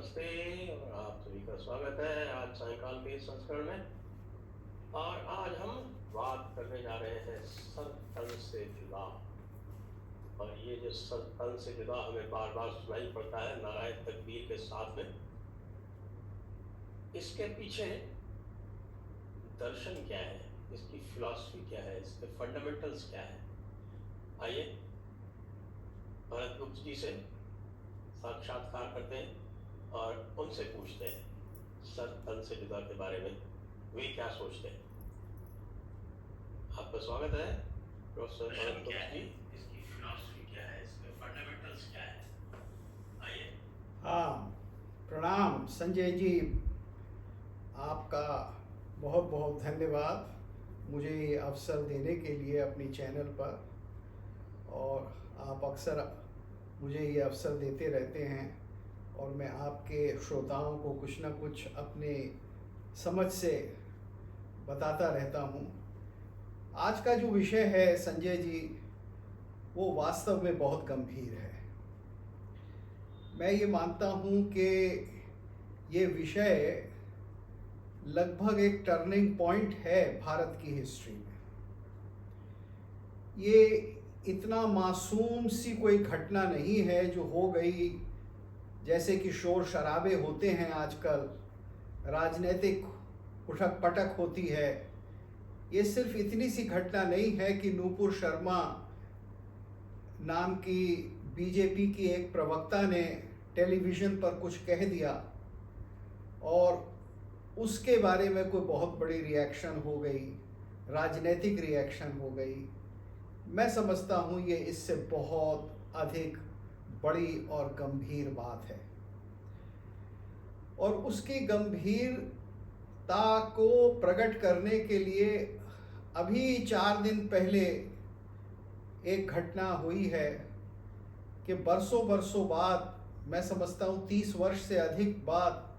नमस्ते और आप सभी का स्वागत है आज सायकाल के इस संस्करण में। और आज हम बात करने जा रहे हैं सर तन से जुदा। और ये जो सर तन से जुदा हमें बार बार सुनाई पड़ता है नारायण तकबीर के साथ में। इसके पीछे दर्शन क्या है, इसकी फिलॉसफी क्या है, इसके फंडामेंटल्स क्या है, आइए भरत गुप्त जी से साक्षात्कार करते हैं और उनसे पूछते हैं सर तन से जुदा के बारे में वे क्या सोचते हैं। आपका स्वागत है प्रोफेसर भरत गुप्त जी। इसकी फिलॉसफी क्या है, इसके फंडामेंटल्स क्या है, आइए। हाँ, प्रणाम संजय जी, आपका बहुत बहुत धन्यवाद मुझे ये अवसर देने के लिए अपनी चैनल पर। और आप अक्सर मुझे ये अवसर देते रहते हैं और मैं आपके श्रोताओं को कुछ न कुछ अपने समझ से बताता रहता हूँ। आज का जो विषय है संजय जी, वो वास्तव में बहुत गंभीर है। मैं ये मानता हूँ कि ये विषय लगभग एक टर्निंग पॉइंट है भारत की हिस्ट्री में। ये इतना मासूम सी कोई घटना नहीं है जो हो गई, जैसे कि शोर शराबे होते हैं आजकल, राजनीतिक उठक पटक होती है। ये सिर्फ इतनी सी घटना नहीं है कि नूपुर शर्मा नाम की बीजेपी की एक प्रवक्ता ने टेलीविज़न पर कुछ कह दिया और उसके बारे में कोई बहुत बड़ी रिएक्शन हो गई, राजनीतिक रिएक्शन हो गई। मैं समझता हूँ ये इससे बहुत अधिक बड़ी और गंभीर बात है। और उसकी गंभीरता को प्रकट करने के लिए अभी 4 दिन पहले एक घटना हुई है कि बरसों बरसों बाद, मैं समझता हूँ 30 वर्ष से अधिक बाद,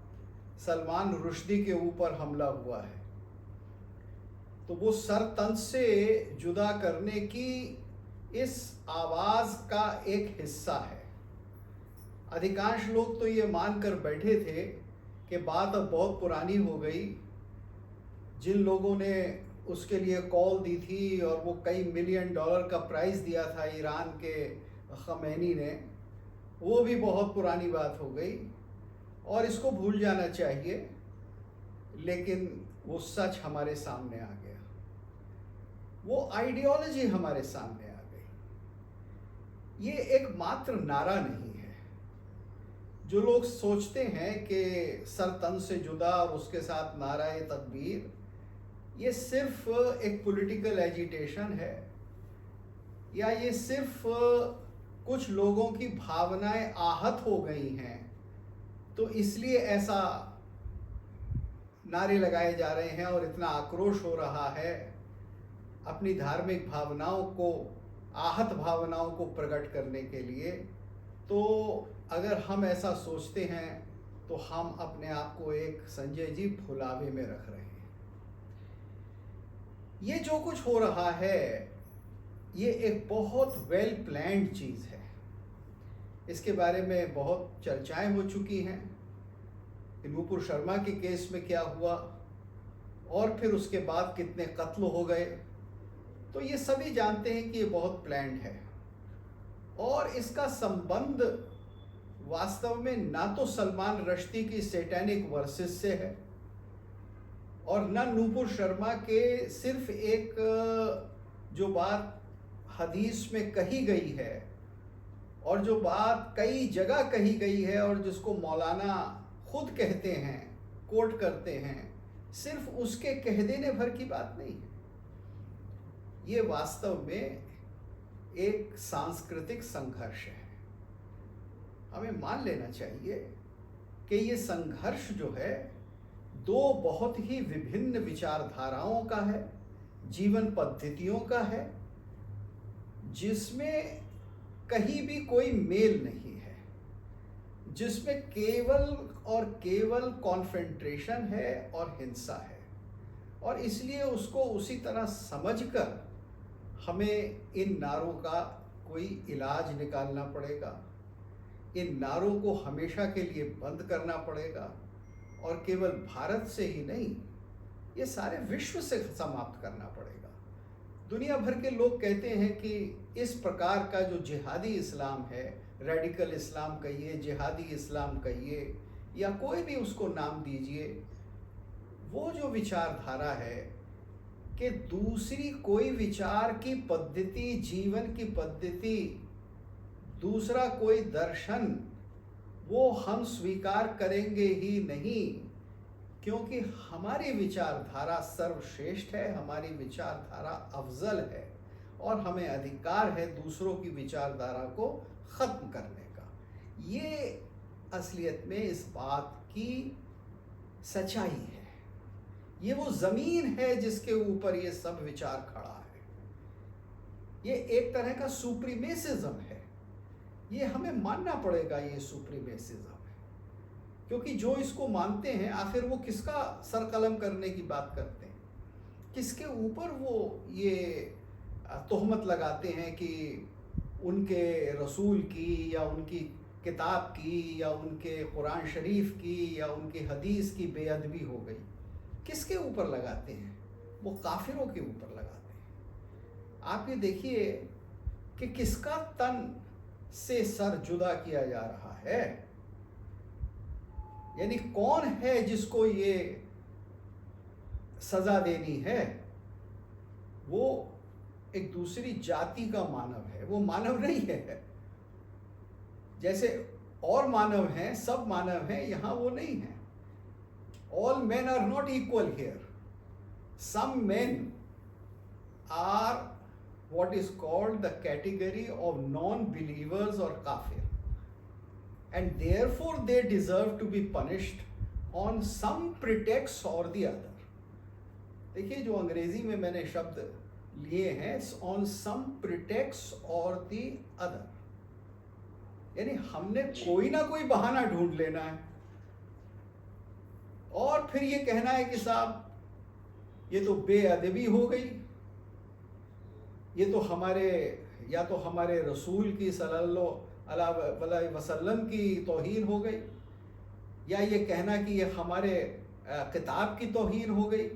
सलमान रुश्दी के ऊपर हमला हुआ है। तो वो सर तन से जुदा करने की इस आवाज़ का एक हिस्सा है। अधिकांश लोग तो ये मानकर बैठे थे कि बात अब बहुत पुरानी हो गई। जिन लोगों ने उसके लिए कॉल दी थी और वो कई $मिलियन का प्राइज़ दिया था ईरान के खमैनी ने, वो भी बहुत पुरानी बात हो गई और इसको भूल जाना चाहिए। लेकिन वो सच हमारे सामने आ गया, वो आइडियोलॉजी हमारे सामने आ गई। ये एक मात्र नारा नहीं है। जो लोग सोचते हैं कि सर तन से जुदा और उसके साथ नारा-ए तकबीर, ये सिर्फ एक पॉलिटिकल एजिटेशन है या ये सिर्फ कुछ लोगों की भावनाएं आहत हो गई हैं तो इसलिए ऐसा नारे लगाए जा रहे हैं और इतना आक्रोश हो रहा है, अपनी धार्मिक भावनाओं को, आहत भावनाओं को प्रकट करने के लिए, तो अगर हम ऐसा सोचते हैं तो हम अपने आप को एक संजय जी भुलावे में रख रहे हैं। ये जो कुछ हो रहा है ये एक बहुत वेल प्लान्ड चीज़ है। इसके बारे में बहुत चर्चाएं हो चुकी हैं कि नूपुर शर्मा के केस में क्या हुआ और फिर उसके बाद कितने कत्ल हो गए। तो ये सभी जानते हैं कि ये बहुत प्लान्ड है और इसका संबंध वास्तव में ना तो सलमान रश्दी की सैटेनिक वर्सेस से है और ना नूपुर शर्मा के सिर्फ एक जो बात हदीस में कही गई है और जो बात कई जगह कही गई है और जिसको मौलाना खुद कहते हैं, कोट करते हैं, सिर्फ उसके कह देने भर की बात नहीं है। ये वास्तव में एक सांस्कृतिक संघर्ष है। हमें मान लेना चाहिए कि ये संघर्ष जो है दो बहुत ही विभिन्न विचारधाराओं का है, जीवन पद्धतियों का है, जिसमें कहीं भी कोई मेल नहीं है, जिसमें केवल और केवल कॉन्फ्रेंट्रेशन है और हिंसा है। और इसलिए उसको उसी तरह समझकर हमें इन नारों का कोई इलाज निकालना पड़ेगा। इन नारों को हमेशा के लिए बंद करना पड़ेगा, और केवल भारत से ही नहीं, ये सारे विश्व से समाप्त करना पड़ेगा। दुनिया भर के लोग कहते हैं कि इस प्रकार का जो जिहादी इस्लाम है, रेडिकल इस्लाम कहिए, जिहादी इस्लाम कहिए, या कोई भी उसको नाम दीजिए, वो जो विचारधारा है कि दूसरी कोई विचार की पद्धति, जीवन की पद्धति, दूसरा कोई दर्शन, वो हम स्वीकार करेंगे ही नहीं, क्योंकि हमारी विचारधारा सर्वश्रेष्ठ है, हमारी विचारधारा अफजल है, और हमें अधिकार है दूसरों की विचारधारा को ख़त्म करने का। ये असलियत में इस बात की सच्चाई है। ये वो ज़मीन है जिसके ऊपर ये सब विचार खड़ा है। ये एक तरह का सुप्रीमेसिज्म है। ये हमें मानना पड़ेगा, ये सुप्रीमेसिज्म है, क्योंकि जो इसको मानते हैं आखिर वो किसका सर कलम करने की बात करते हैं, किसके ऊपर वो ये तोहमत लगाते हैं कि उनके रसूल की, या उनकी किताब की, या उनके कुरान शरीफ की, या उनकी हदीस की बेअदबी हो गई। किसके ऊपर लगाते हैं? वो काफिरों के ऊपर लगाते हैं। आप ये देखिए कि किसका तन से सर जुदा किया जा रहा है, यानी कौन है जिसको ये सजा देनी है? वो एक दूसरी जाति का मानव है, वो मानव नहीं है। जैसे और मानव हैं, सब मानव हैं, यहाँ वो नहीं है। All men are not equal here. Some men are what is called the category of non-believers or kafir, and therefore they deserve to be punished on some pretext or the other. देखिए, जो अंग्रेजी में मैंने शब्द लिए हैं, on some pretext or the other, यानी हमने कोई ना कोई बहाना ढूंढ लेना है और फिर ये कहना है कि साहब ये तो बेअदबी हो गई, ये तो हमारे, या तो हमारे रसूल की सल्लल्लाहु अलैहि वसल्लम की तौहीन हो गई, या ये कहना कि ये हमारे किताब की तौहीन हो गई।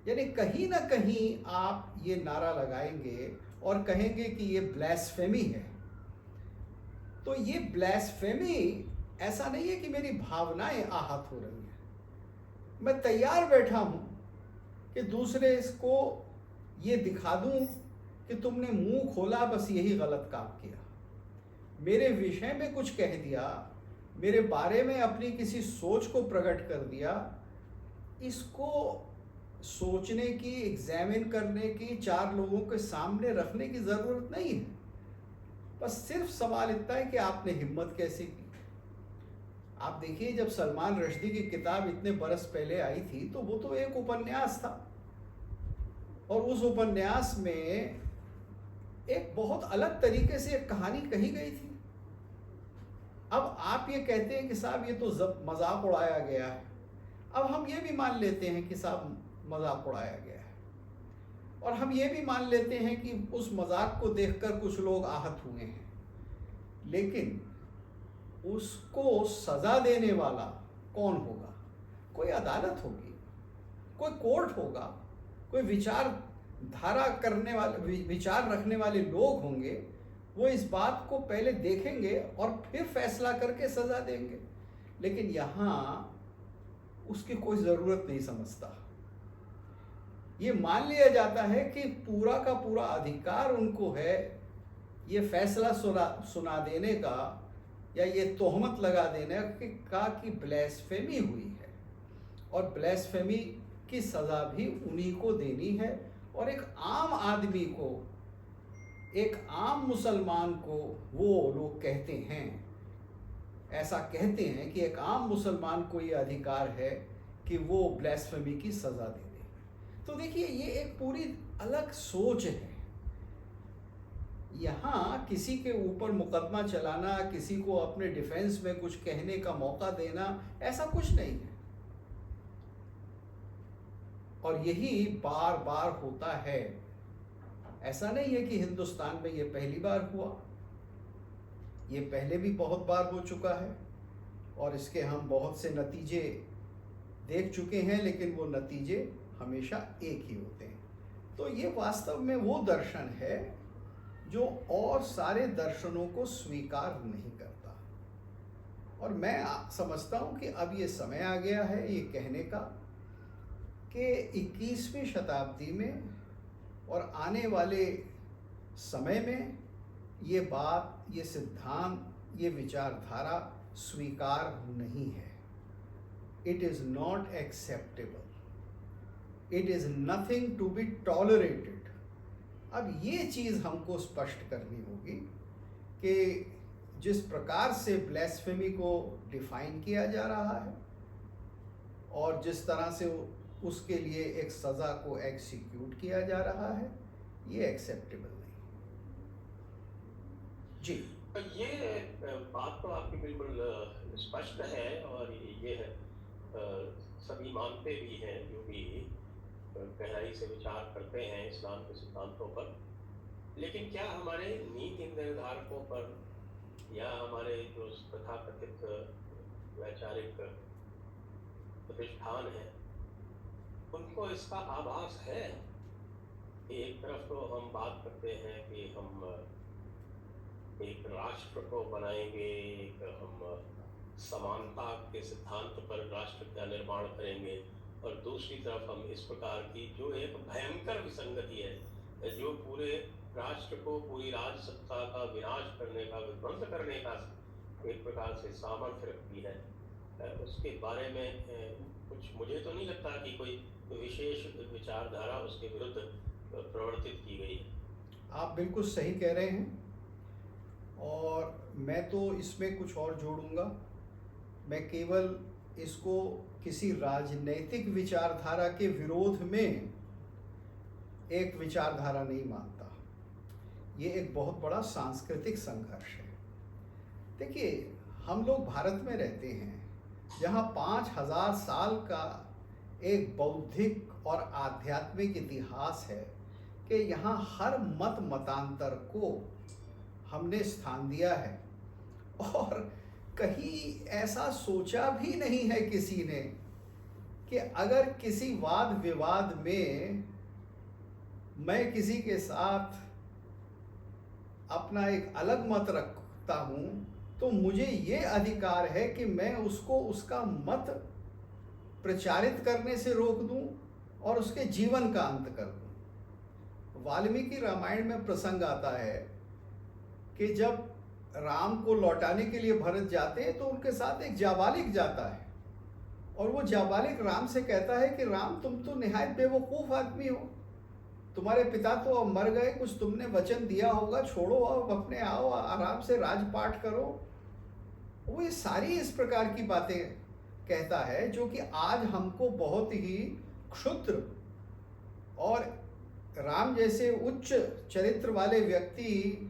यानी कहीं ना कहीं आप ये नारा लगाएंगे और कहेंगे कि ये ब्लास्फेमी है। तो ये ब्लास्फेमी ऐसा नहीं है कि मेरी भावनाएं आहत हो रही हैं। मैं तैयार बैठा हूं कि दूसरे इसको ये दिखा दूं कि तुमने मुंह खोला, बस यही गलत काम किया, मेरे विषय में कुछ कह दिया, मेरे बारे में अपनी किसी सोच को प्रकट कर दिया। इसको सोचने की, एग्जामिन करने की, चार लोगों के सामने रखने की ज़रूरत नहीं है। बस सिर्फ सवाल इतना है कि आपने हिम्मत कैसे की। आप देखिए, जब सलमान रश्दी की किताब इतने बरस पहले आई थी तो वो तो एक उपन्यास था, और उस उपन्यास में एक बहुत अलग तरीके से एक कहानी कही गई थी। अब आप ये कहते हैं कि साहब ये तो मजाक उड़ाया गया है। अब हम ये भी मान लेते हैं कि साहब मजाक उड़ाया गया है, और हम ये भी मान लेते हैं कि उस मजाक को देखकर कुछ लोग आहत हुए हैं, लेकिन उसको सजा देने वाला कौन होगा? कोई अदालत होगी, कोई कोर्ट होगा, कोई विचारधारा करने वाले, विचार रखने वाले लोग होंगे। वो इस बात को पहले देखेंगे और फिर फैसला करके सजा देंगे। लेकिन यहाँ उसकी कोई ज़रूरत नहीं समझता। ये मान लिया जाता है कि पूरा का पूरा अधिकार उनको है ये फैसला सुना देने का, या ये तोहमत लगा देने का कि ब्लास्फेमी हुई है, और ब्लास्फेमी की सज़ा भी उन्हीं को देनी है। और एक आम आदमी को, एक आम मुसलमान को वो लोग कहते हैं, ऐसा कहते हैं कि एक आम मुसलमान को ये अधिकार है कि वो ब्लास्फेमी की सज़ा दे दे। तो देखिए, ये एक पूरी अलग सोच है। यहाँ किसी के ऊपर मुकदमा चलाना, किसी को अपने डिफेंस में कुछ कहने का मौका देना, ऐसा कुछ नहीं है। और यही बार बार होता है। ऐसा नहीं है कि हिंदुस्तान में ये पहली बार हुआ, ये पहले भी बहुत बार हो चुका है और इसके हम बहुत से नतीजे देख चुके हैं, लेकिन वो नतीजे हमेशा एक ही होते हैं। तो ये वास्तव में वो दर्शन है जो और सारे दर्शनों को स्वीकार नहीं करता। और मैं समझता हूँ कि अब ये समय आ गया है ये कहने का कि 21वीं शताब्दी में और आने वाले समय में ये बात, ये सिद्धांत, ये विचारधारा स्वीकार नहीं है। It is not acceptable, it is nothing to be tolerated. अब ये चीज़ हमको स्पष्ट करनी होगी कि जिस प्रकार से ब्लेस्फेमी को डिफाइन किया जा रहा है और जिस तरह से उसके लिए एक सज़ा को एग्जीक्यूट किया जा रहा है, ये एक्सेप्टेबल नहीं। जी, ये बात तो आपकी बिल्कुल स्पष्ट है और ये है, सभी मानते भी हैं जो भी गहराई से विचार करते हैं इस्लाम के सिद्धांतों पर। लेकिन क्या हमारे नीति निर्धारकों पर या हमारे जो तथाकथित वैचारिक प्रतिष्ठान हैं उनको इसका आभास है? एक तरफ तो हम बात करते हैं कि हम एक राष्ट्र को बनाएंगे, एक हम समानता के सिद्धांत पर राष्ट्र का निर्माण करेंगे, और दूसरी तरफ हम इस प्रकार की जो एक भयंकर विसंगति है जो पूरे राष्ट्र को, पूरी राज सत्ता का विनाश करने का, विध्वंस करने का एक प्रकार से सामर्थ्य रखती है, उसके बारे में कुछ मुझे तो नहीं लगता कि कोई विशेष विचारधारा उसके विरुद्ध प्रवर्तित की गई है। आप बिल्कुल सही कह रहे हैं और मैं तो इसमें कुछ और जोड़ूंगा। मैं केवल इसको किसी राजनैतिक विचारधारा के विरोध में एक विचारधारा नहीं मानता। ये एक बहुत बड़ा सांस्कृतिक संघर्ष है। देखिए, हम लोग भारत में रहते हैं जहाँ 5000 साल का एक बौद्धिक और आध्यात्मिक इतिहास है कि यहाँ हर मत मतांतर को हमने स्थान दिया है और कहीं ऐसा सोचा भी नहीं है किसी ने कि अगर किसी वाद विवाद में मैं किसी के साथ अपना एक अलग मत रखता हूँ तो मुझे ये अधिकार है कि मैं उसको उसका मत प्रचारित करने से रोक दूँ और उसके जीवन का अंत कर दूँ। वाल्मीकि रामायण में प्रसंग आता है कि जब राम को लौटाने के लिए भरत जाते हैं तो उनके साथ एक जाबालिक जाता है और वो जाबालिक राम से कहता है कि राम, तुम तो निहायत बेवकूफ़ आदमी हो, तुम्हारे पिता तो अब मर गए, कुछ तुमने वचन दिया होगा, छोड़ो अब अपने, आओ आराम से राजपाट करो। वो ये सारी इस प्रकार की बातें कहता है जो कि आज हमको बहुत ही क्षुद्र और राम जैसे उच्च चरित्र वाले व्यक्ति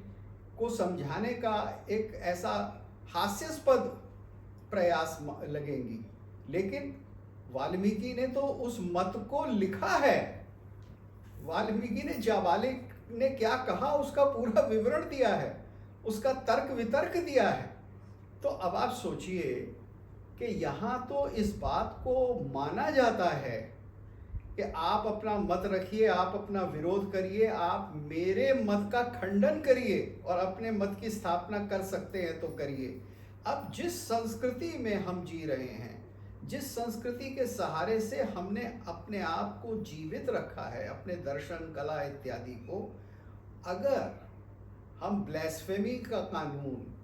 को समझाने का एक ऐसा हास्यास्पद प्रयास लगेंगी। लेकिन वाल्मीकि ने तो उस मत को लिखा है। वाल्मीकि ने जाबालिक ने क्या कहा उसका पूरा विवरण दिया है, उसका तर्क वितर्क दिया है। तो अब आप सोचिए कि यहाँ तो इस बात को माना जाता है कि आप अपना मत रखिए, आप अपना विरोध करिए, आप मेरे मत का खंडन करिए और अपने मत की स्थापना कर सकते हैं तो करिए। अब जिस संस्कृति में हम जी रहे हैं, जिस संस्कृति के सहारे से हमने अपने आप को जीवित रखा है, अपने दर्शन, कला इत्यादि को, अगर हम ब्लेस्फेमी का कानून,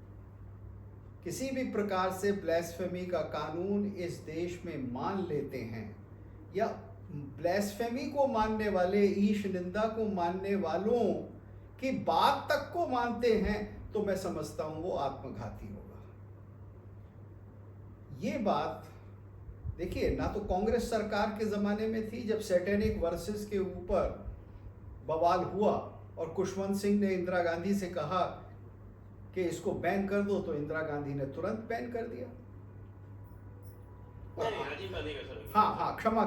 किसी भी प्रकार से ब्लेस्फेमी का कानून इस देश में मान लेते हैं या ब्लेस्फेमी को मानने वाले, ईश निंदा को मानने वालों की बात तक को मानते हैं, तो मैं समझता हूं वो आत्मघाती होगा। ये बात देखिए, ना तो कांग्रेस सरकार के ज़माने में थी जब सैटेनिक वर्सेस के ऊपर बवाल हुआ और खुशवंत सिंह ने इंदिरा गांधी से कहा कि इसको बैन कर दो, तो इंदिरा गांधी ने तुरंत बैन कर दिया। राजीव गांधी का सर, हाँ, क्षमा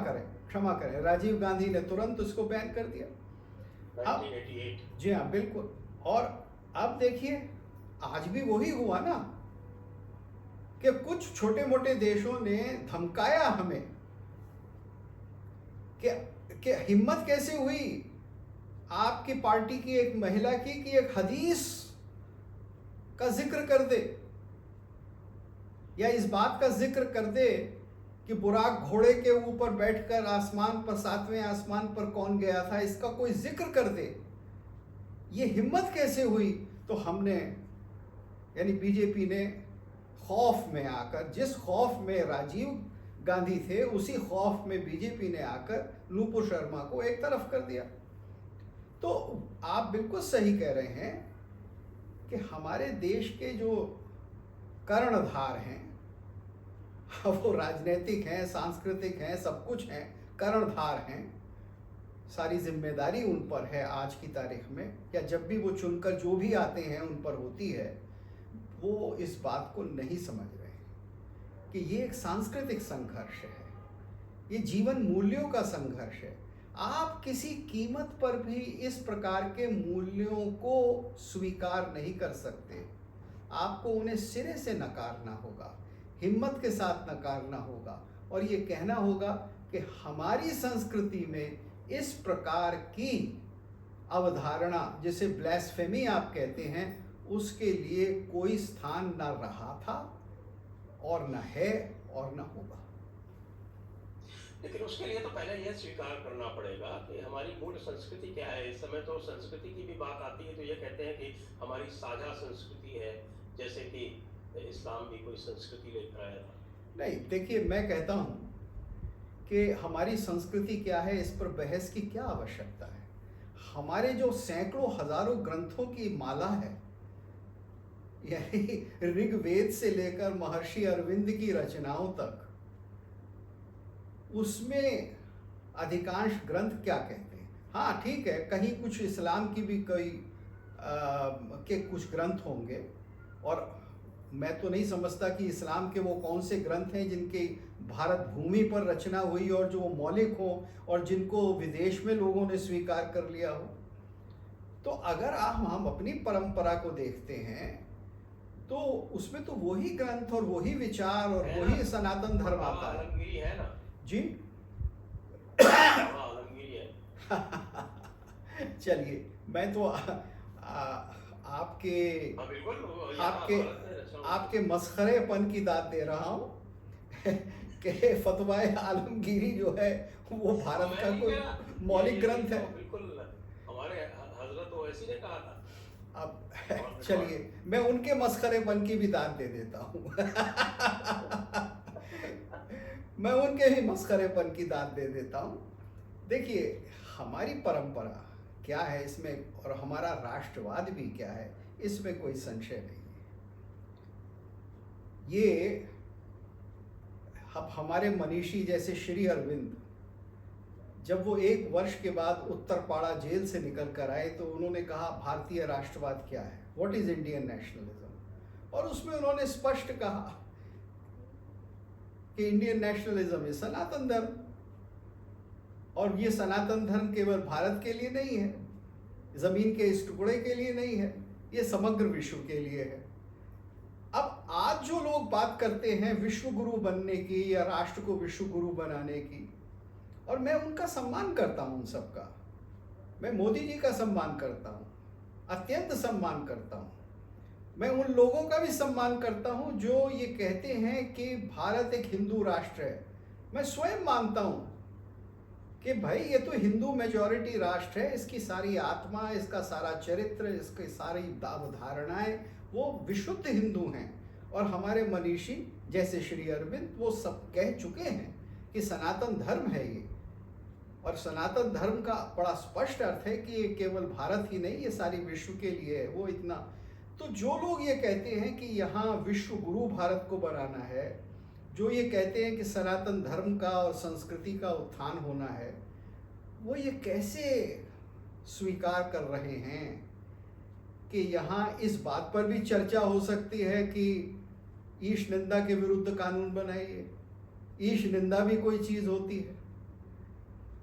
करें, राजीव गांधी ने तुरंत उसको बैन कर दिया। 1988। जी हाँ, बिल्कुल। और अब देखिए आज भी वही हुआ ना कि कुछ छोटे मोटे देशों ने धमकाया हमें कि हिम्मत कैसे हुई आपकी पार्टी की एक महिला की कि एक हदीस का जिक्र कर दे या इस बात का जिक्र कर दे कि बुराक घोड़े के ऊपर बैठकर आसमान पर, 7वें आसमान पर कौन गया था, इसका कोई जिक्र कर दे। ये हिम्मत कैसे हुई? तो हमने यानी बीजेपी ने खौफ में आकर, जिस खौफ में राजीव गांधी थे उसी खौफ में बीजेपी ने आकर नूपुर शर्मा को एक तरफ कर दिया। तो आप बिल्कुल सही कह रहे हैं कि हमारे देश के जो कर्णधार हैं, वो राजनीतिक हैं, सांस्कृतिक हैं, सब कुछ हैं, कर्णधार हैं, सारी जिम्मेदारी उन पर है आज की तारीख में, या जब भी वो चुनकर जो भी आते हैं उन पर होती है। वो इस बात को नहीं समझ रहे कि ये एक सांस्कृतिक संघर्ष है, ये जीवन मूल्यों का संघर्ष है। आप किसी कीमत पर भी इस प्रकार के मूल्यों को स्वीकार नहीं कर सकते। आपको उन्हें सिरे से नकारना होगा, हिम्मत के साथ नकारना होगा और ये कहना होगा कि हमारी संस्कृति में इस प्रकार की अवधारणा, जिसे ब्लास्फेमी आप कहते हैं, उसके लिए कोई स्थान न रहा था और न है और न होगा। लेकिन उसके लिए तो पहले यह स्वीकार करना पड़ेगा कि हमारी मूल संस्कृति क्या है। इस समय तो संस्कृति की भी बात आती है तो ये कहते हैं कि हमारी साझा संस्कृति है, जैसे कि इस्लाम भी कोई संस्कृति लेकर आया था। नहीं, देखिए, मैं कहता हूँ कि हमारी संस्कृति क्या है, इस पर बहस की क्या आवश्यकता है। हमारे जो सैकड़ों हजारों ग्रंथों की माला है, यानी ऋग्वेद से लेकर महर्षि अरविंद की रचनाओं तक, उसमें अधिकांश ग्रंथ क्या कहते हैं। हाँ ठीक है, कहीं कुछ इस्लाम की भी कई के कुछ ग्रंथ होंगे, और मैं तो नहीं समझता कि इस्लाम के वो कौन से ग्रंथ हैं जिनके भारत भूमि पर रचना हुई और जो मौलिक हो और जिनको विदेश में लोगों ने स्वीकार कर लिया हो। तो अगर हम अपनी परंपरा को देखते हैं तो उसमें तो वही ग्रंथ और वही विचार और वही सनातन धर्म आता है। आलमगीरी है ना जी आलमगीरी है। चलिए, मैं तो आपके मस्खरेपन की दाद दे रहा हूँ कि फतवाए आलमगीरी जो है वो भारत का कोई मौलिक ग्रंथ है। बिल्कुल, हमारे हजरत ओवैसी ने कहा था। अब चलिए, मैं उनके मस्खरेपन की भी दाद दे देता हूँ मैं उनके भी मस्खरेपन की दाद दे देता हूँ। देखिए, हमारी परंपरा क्या है इसमें, और हमारा राष्ट्रवाद भी क्या है, इसमें कोई संशय नहीं है। ये अब हमारे मनीषी जैसे श्री अरविंद, जब वो 1 वर्ष के बाद उत्तरपाड़ा जेल से निकल कर आए तो उन्होंने कहा भारतीय राष्ट्रवाद क्या है, व्हाट इज इंडियन नेशनलिज्म, और उसमें उन्होंने स्पष्ट कहा कि इंडियन नेशनलिज्म है सनातन धर्म, और ये सनातन धर्म केवल भारत के लिए नहीं है, जमीन के इस टुकड़े के लिए नहीं है, ये समग्र विश्व के लिए है। अब आज जो लोग बात करते हैं विश्व गुरु बनने की या राष्ट्र को विश्व गुरु बनाने की, और मैं उनका सम्मान करता हूं, उन सबका, मैं मोदी जी का सम्मान करता हूं, अत्यंत सम्मान करता हूं। मैं उन लोगों का भी सम्मान करता हूं जो ये कहते हैं कि भारत एक हिंदू राष्ट्र है। मैं स्वयं मानता हूं कि भाई ये तो हिंदू मेजॉरिटी राष्ट्र है, इसकी सारी आत्मा, इसका सारा चरित्र, इसकी सारी अवधारणाएं वो विशुद्ध हिंदू हैं। और हमारे मनीषी जैसे श्री अरविंद वो सब कह चुके हैं कि सनातन धर्म है ये, और सनातन धर्म का बड़ा स्पष्ट अर्थ है कि ये केवल भारत ही नहीं, ये सारी विश्व के लिए है। वो इतना तो जो लोग ये कहते हैं कि यहाँ विश्व गुरु भारत को बनाना है, जो ये कहते हैं कि सनातन धर्म का और संस्कृति का उत्थान होना है, वो ये कैसे स्वीकार कर रहे हैं कि यहाँ इस बात पर भी चर्चा हो सकती है कि ईश निंदा के विरुद्ध कानून बनाइए। ईश निंदा भी कोई चीज होती है?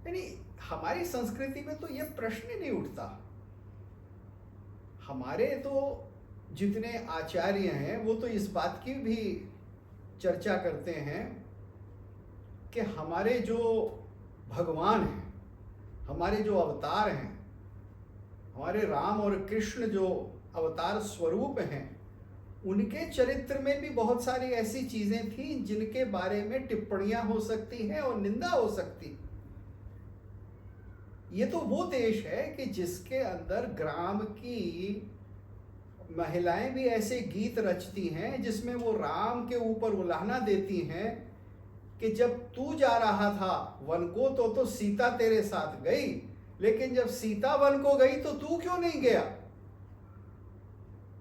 यानी हमारी संस्कृति में तो ये प्रश्न ही नहीं उठता। हमारे तो जितने आचार्य हैं वो तो इस बात की भी चर्चा करते हैं कि हमारे जो भगवान हैं, हमारे जो अवतार हैं, हमारे राम और कृष्ण जो अवतार स्वरूप हैं, उनके चरित्र में भी बहुत सारी ऐसी चीजें थी जिनके बारे में टिप्पणियां हो सकती हैं और निंदा हो सकती। ये तो वो देश है कि जिसके अंदर ग्राम की महिलाएं भी ऐसे गीत रचती हैं जिसमें वो राम के ऊपर उलाहना देती हैं कि जब तू जा रहा था वन को तो सीता तेरे साथ गई, लेकिन जब सीता वन को गई तो तू क्यों नहीं गया।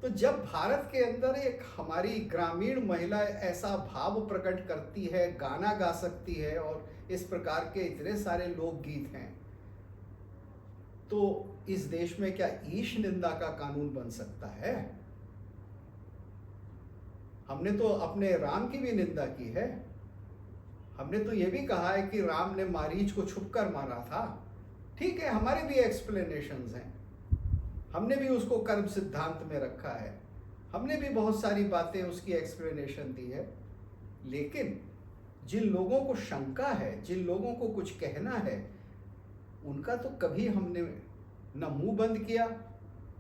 तो जब भारत के अंदर एक हमारी ग्रामीण महिला ऐसा भाव प्रकट करती है, गाना गा सकती है और इस प्रकार के इतने सारे लोकगीत हैं, तो इस देश में क्या ईश निंदा का कानून बन सकता है? हमने तो अपने राम की भी निंदा की है। हमने तो ये भी कहा है कि राम ने मारीच को छुपकर मारा था। ठीक है, हमारे भी एक्सप्लेनेशंस हैं, हमने भी उसको कर्म सिद्धांत में रखा है, हमने भी बहुत सारी बातें उसकी एक्सप्लेनेशन दी है। लेकिन जिन लोगों को शंका है, जिन लोगों को कुछ कहना है, उनका तो कभी हमने न मुंह बंद किया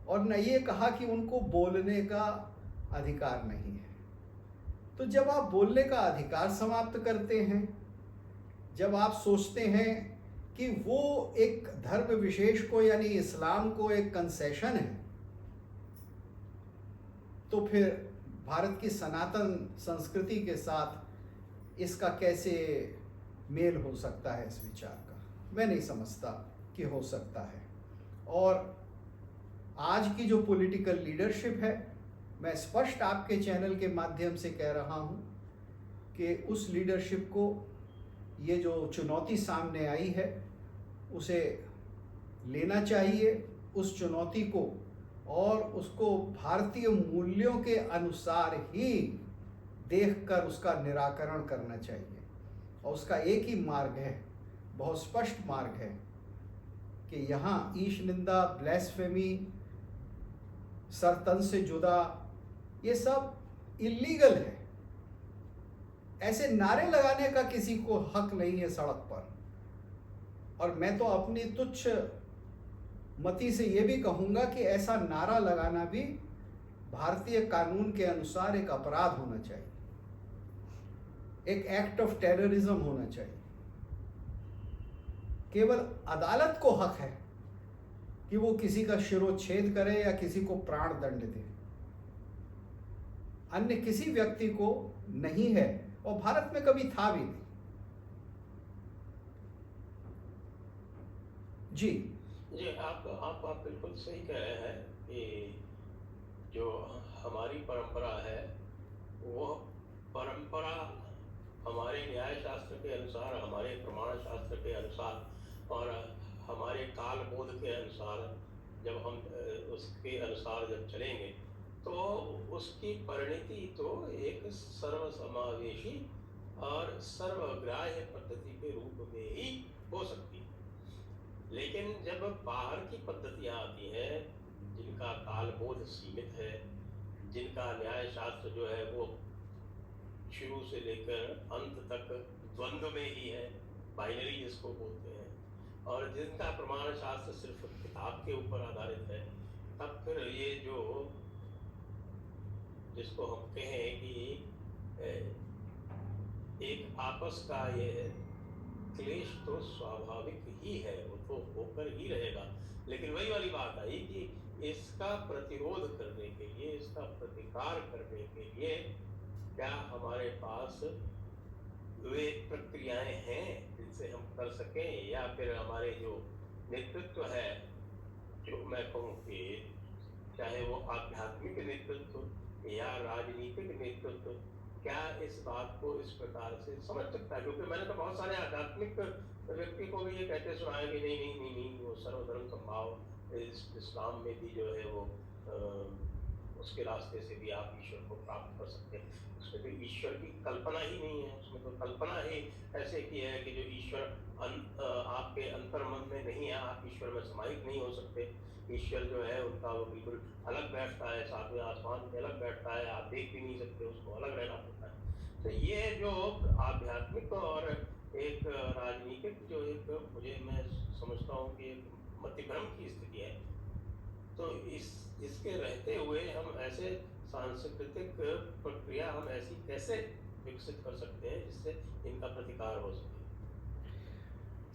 और न ये कहा कि उनको बोलने का अधिकार नहीं है। तो जब आप बोलने का अधिकार समाप्त करते हैं, जब आप सोचते हैं कि वो एक धर्म विशेष को यानी इस्लाम को एक कंसेशन है, तो फिर भारत की सनातन संस्कृति के साथ इसका कैसे मेल हो सकता है? इस विचार का मैं नहीं समझता कि हो सकता है। और आज की जो पॉलिटिकल लीडरशिप है, मैं स्पष्ट आपके चैनल के माध्यम से कह रहा हूं कि उस लीडरशिप को ये जो चुनौती सामने आई है उसे लेना चाहिए, उस चुनौती को, और उसको भारतीय मूल्यों के अनुसार ही देखकर उसका निराकरण करना चाहिए। और उसका एक ही मार्ग है, बहुत स्पष्ट मार्ग है कि यहाँ ईश निंदा, ब्लेस्फेमी, सरतन से जुदा, ये सब इल्लीगल है। ऐसे नारे लगाने का किसी को हक नहीं है सड़क पर। और मैं तो अपनी तुच्छ मति से ये भी कहूँगा कि ऐसा नारा लगाना भी भारतीय कानून के अनुसार एक अपराध होना चाहिए, एक एक्ट ऑफ टेररिज्म होना चाहिए। केवल अदालत को हक है कि वो किसी का शिरोच्छेद करे या किसी को प्राण दंड दे, अन्य किसी व्यक्ति को नहीं है, और भारत में कभी था भी नहीं। जी जी, आप बिल्कुल सही कह रहे हैं कि जो हमारी परंपरा है वो परंपरा हमारे न्याय शास्त्र के अनुसार, हमारे प्रमाण शास्त्र के अनुसार और हमारे काल बोध के अनुसार जब हम उसके अनुसार जब चलेंगे तो उसकी परिणति तो एक सर्वसमावेशी और सर्वग्राह्य पद्धति के रूप में ही हो सकती है। लेकिन जब बाहर की पद्धतियाँ आती हैं जिनका कालबोध सीमित है, जिनका न्याय शास्त्र जो है वो शुरू से लेकर अंत तक द्वंद्व में ही है, बाइनरी जिसको बोलते हैं, और जिनका प्रमाण शास्त्र सिर्फ किताब के ऊपर आधारित है, तब फिर ये जो जिसको हम कहें कि एक आपस का ये क्लेश तो स्वाभाविक ही है, वो तो होकर ही रहेगा। लेकिन वही वाली बात आई कि इसका प्रतिरोध करने के लिए, इसका प्रतिकार करने के लिए क्या हमारे पास वे प्रक्रियाएं हैं जिनसे हम कर सकें, या फिर हमारे जो नेतृत्व है, जो मैं कहूँ कि चाहे वो आध्यात्मिक नेतृत्व या राजनीतिक नेतृत्व, क्या इस बात को इस प्रकार से समझ सकता है? क्योंकि मैंने तो बहुत सारे आध्यात्मिक व्यक्ति को भी ये कहते सुना है कि नहीं नहीं नहीं नहीं, वो सर्वधर्म संभाव इस्लाम में भी जो है वो उसके रास्ते से भी आप ईश्वर को प्राप्त कर सकते हैं। उसमें तो ईश्वर की कल्पना ही नहीं है, उसमें तो कल्पना ही ऐसे की है कि जो ईश्वर आपके अंतर मन में नहीं है, आप ईश्वर में समाहित नहीं हो सकते। ईश्वर जो है उनका वो बिल्कुल अलग बैठता है, सातवें आसमान पे अलग बैठता है, आप देख भी नहीं सकते उसको, अलग रहना पड़ता है। तो ये जो आध्यात्मिक और एक राजनीतिक जो एक मुझे मैं समझता हूँ कि एक मध्यभ्रम की स्थिति है। तो इसके रहते हुए हम ऐसे सांस्कृतिक प्रक्रिया हम ऐसी कैसे विकसित कर सकते हैं जिससे इनका प्रतिकार हो सके?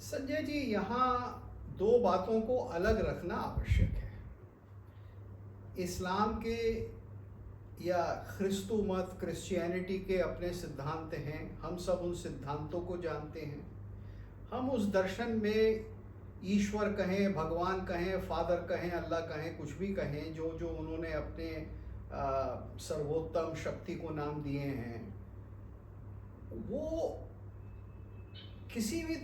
संजय जी, यहाँ दो बातों को अलग रखना आवश्यक है। इस्लाम के या ख्रिस्तु मत, क्रिश्चियनिटी के अपने सिद्धांत हैं, हम सब उन सिद्धांतों को जानते हैं। हम उस दर्शन में ईश्वर कहें, भगवान कहें, फादर कहें, अल्लाह कहें, कुछ भी कहें, जो जो उन्होंने अपने सर्वोत्तम शक्ति को नाम दिए हैं, वो किसी भी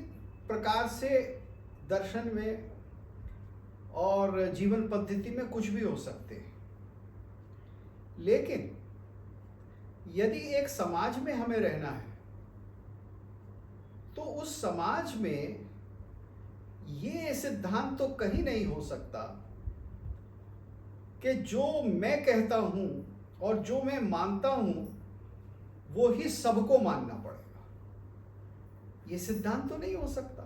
प्रकार से दर्शन में और जीवन पद्धति में कुछ भी हो सकते हैं। लेकिन यदि एक समाज में हमें रहना है तो उस समाज में ये सिद्धांत तो कहीं नहीं हो सकता कि जो मैं कहता हूं और जो मैं मानता हूं वो ही सबको मानना पड़ेगा। ये सिद्धांत तो नहीं हो सकता।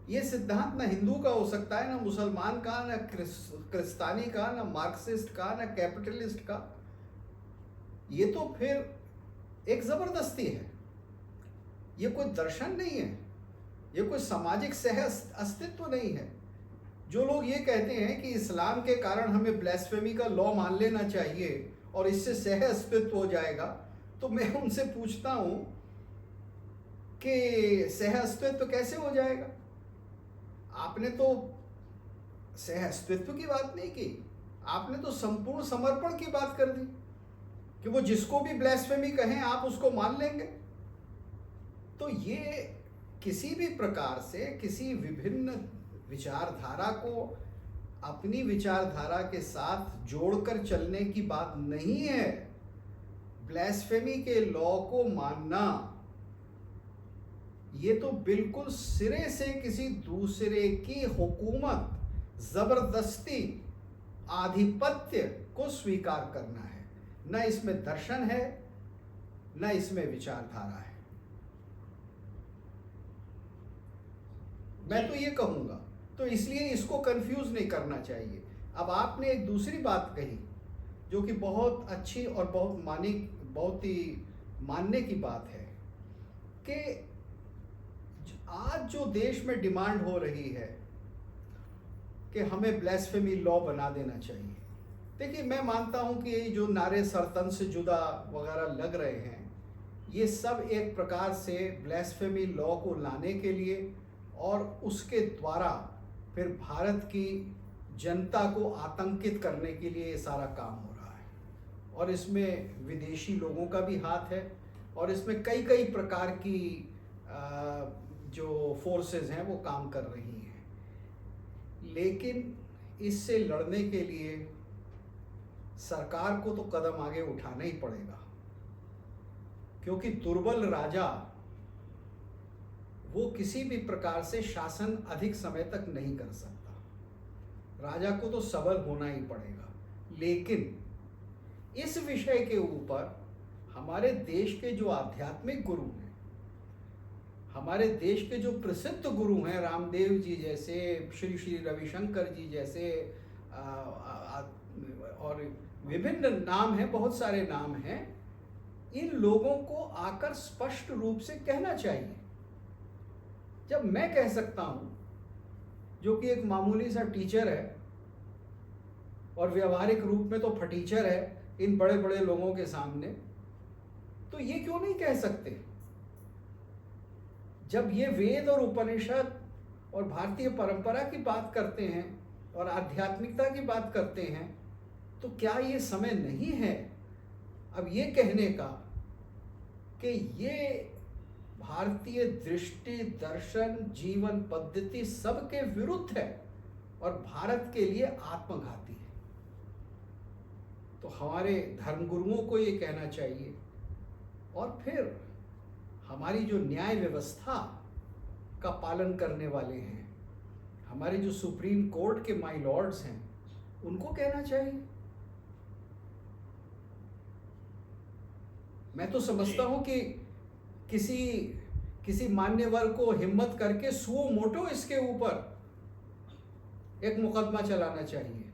ये सिद्धांत ना हिंदू का हो सकता है, ना मुसलमान का, ना क्रिस्तानी का, ना मार्क्सिस्ट का, ना कैपिटलिस्ट का। ये तो फिर एक जबरदस्ती है। ये कोई दर्शन नहीं है, ये कोई सामाजिक सह अस्तित्व नहीं है। जो लोग ये कहते हैं कि इस्लाम के कारण हमें ब्लास्फेमी का लॉ मान लेना चाहिए और इससे सह अस्तित्व हो जाएगा, तो मैं उनसे पूछता हूं कि सह अस्तित्व कैसे हो जाएगा? आपने तो सह अस्तित्व की बात नहीं की, आपने तो संपूर्ण समर्पण की बात कर दी कि वो जिसको भी ब्लास्फेमी कहें आप उसको मान लेंगे। तो ये किसी भी प्रकार से किसी विभिन्न विचारधारा को अपनी विचारधारा के साथ जोड़कर चलने की बात नहीं है। ब्लास्फेमी के लॉ को मानना ये तो बिल्कुल सिरे से किसी दूसरे की हुकूमत, जबरदस्ती, आधिपत्य को स्वीकार करना है। न इसमें दर्शन है, न इसमें विचारधारा है। मैं तो ये कहूँगा, तो इसलिए इसको कंफ्यूज नहीं करना चाहिए। अब आपने एक दूसरी बात कही जो कि बहुत अच्छी और बहुत ही मानने की बात है कि आज जो देश में डिमांड हो रही है कि हमें ब्लास्फेमी लॉ बना देना चाहिए। देखिए, मैं मानता हूं कि ये जो नारे सरतन से जुदा वगैरह लग रहे हैं, ये सब एक प्रकार से ब्लास्फेमी लॉ को लाने के लिए और उसके द्वारा फिर भारत की जनता को आतंकित करने के लिए ये सारा काम हो रहा है। और इसमें विदेशी लोगों का भी हाथ है और इसमें कई कई प्रकार की जो फोर्सेस हैं वो काम कर रही हैं। लेकिन इससे लड़ने के लिए सरकार को तो कदम आगे उठाना ही पड़ेगा, क्योंकि दुर्बल राजा वो किसी भी प्रकार से शासन अधिक समय तक नहीं कर सकता। राजा को तो सबल होना ही पड़ेगा। लेकिन इस विषय के ऊपर हमारे देश के जो आध्यात्मिक गुरु हैं, हमारे देश के जो प्रसिद्ध गुरु हैं, रामदेव जी जैसे, श्री श्री रविशंकर जी जैसे, और विभिन्न नाम हैं, बहुत सारे नाम हैं, इन लोगों को आकर स्पष्ट रूप से कहना चाहिए। जब मैं कह सकता हूं, जो कि एक मामूली सा टीचर है और व्यवहारिक रूप में तो फटीचर है इन बड़े बड़े लोगों के सामने, तो ये क्यों नहीं कह सकते? जब ये वेद और उपनिषद और भारतीय परंपरा की बात करते हैं और आध्यात्मिकता की बात करते हैं, तो क्या ये समय नहीं है अब ये कहने का कि ये भारतीय दृष्टि, दर्शन, जीवन पद्धति सबके विरुद्ध है और भारत के लिए आत्मघाती है? तो हमारे धर्मगुरुओं को ये कहना चाहिए। और फिर हमारी जो न्याय व्यवस्था का पालन करने वाले हैं, हमारे जो सुप्रीम कोर्ट के माय लॉर्ड्स हैं, उनको कहना चाहिए। मैं तो समझता हूं कि किसी मान्यवर को हिम्मत करके सुओ मोटो इसके ऊपर एक मुकदमा चलाना चाहिए